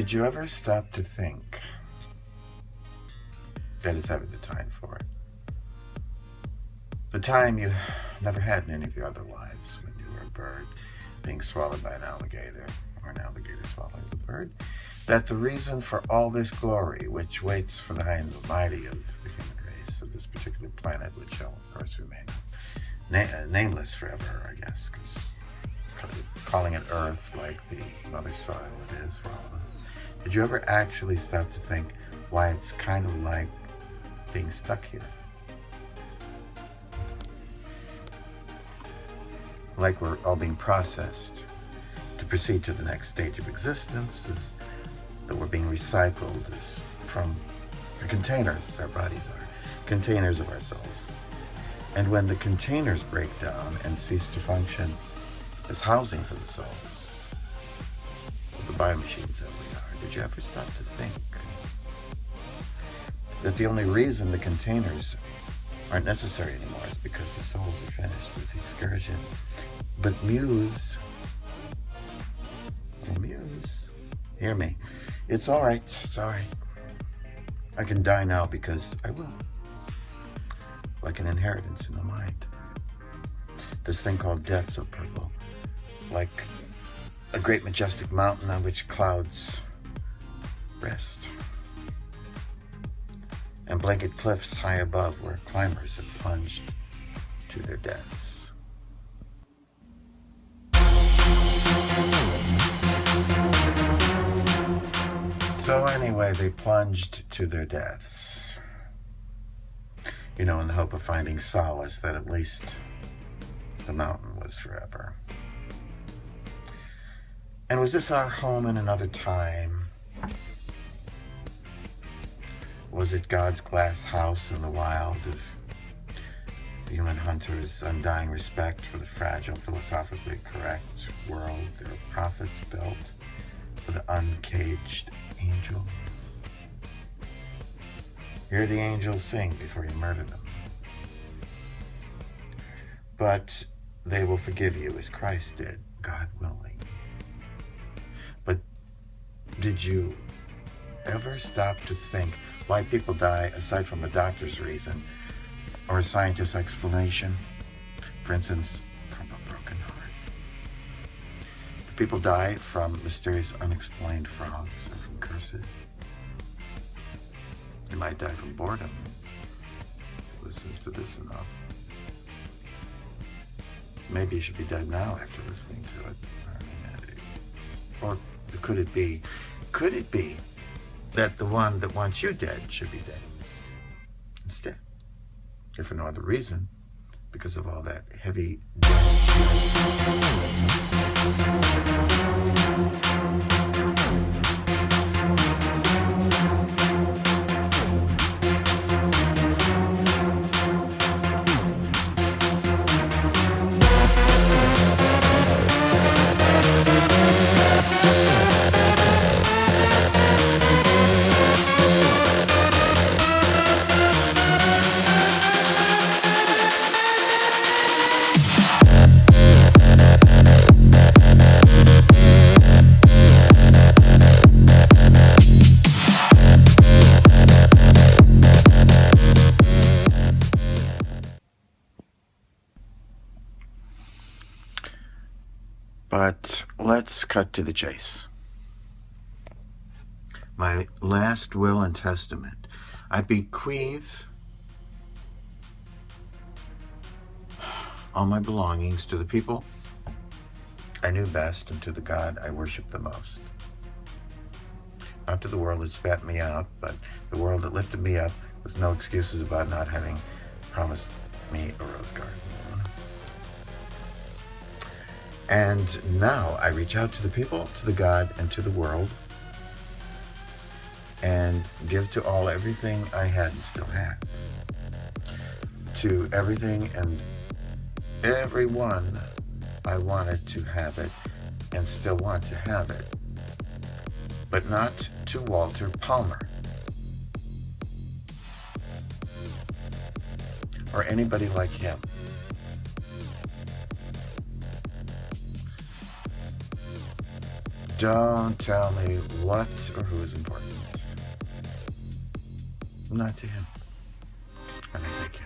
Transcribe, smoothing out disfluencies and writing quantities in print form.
Did you ever stop to think that it's ever the time for it? The time you never had in any of your other lives, when you were a bird being swallowed by an alligator, or an alligator swallowing the bird, that the reason for all this glory, which waits for the high and the mighty of the human race of this particular planet, which shall, of course, remain nameless forever, I guess, because calling it Earth like the mother soil it is for all of us. Did you ever actually stop to think why it's kind of like being stuck here? Like we're all being processed to proceed to the next stage of existence, that we're being recycled from the containers our bodies are, containers of our souls. And when the containers break down and cease to function as housing for the souls of the biomachines that we are, did you ever stop to think that the only reason the containers aren't necessary anymore is because the souls are finished with the excursion? But Muse, hear me. It's all right. It's all right. I can die now because I will. Like an inheritance in the mind. This thing called death, so purple. Like a great majestic mountain on which clouds rest. And blanket cliffs high above where climbers have plunged to their deaths. So anyway, they plunged to their deaths. In the hope of finding solace that at least the mountain was forever. And was this our home in another time? Was it God's glass house in the wild of the human hunter's undying respect for the fragile, philosophically correct world their prophets built for the uncaged angel? Hear the angels sing before you murder them. But they will forgive you as Christ did, God willing. But did you ever stop to think why people die aside from a doctor's reason or a scientist's explanation? For instance, from a broken heart. Do people die from mysterious unexplained frogs or from curses? You might die from boredom. Listen to this enough. Maybe you should be dead now after listening to it. Or could it be that the one that wants you dead should be dead instead? If for no other reason, because of all that heavy But let's cut to the chase. My last will and testament, I bequeath all my belongings to the people I knew best and to the God I worship the most. Not to the world that spat me out, but the world that lifted me up with no excuses about not having promised me a rose garden. And now I reach out to the people, to the God, and to the world, and give to all everything I had and still had. To everything and everyone I wanted to have it and still want to have it. But not to Walter Palmer. Or anybody like him. Don't tell me what or who is important. Not to him. I mean, thank you.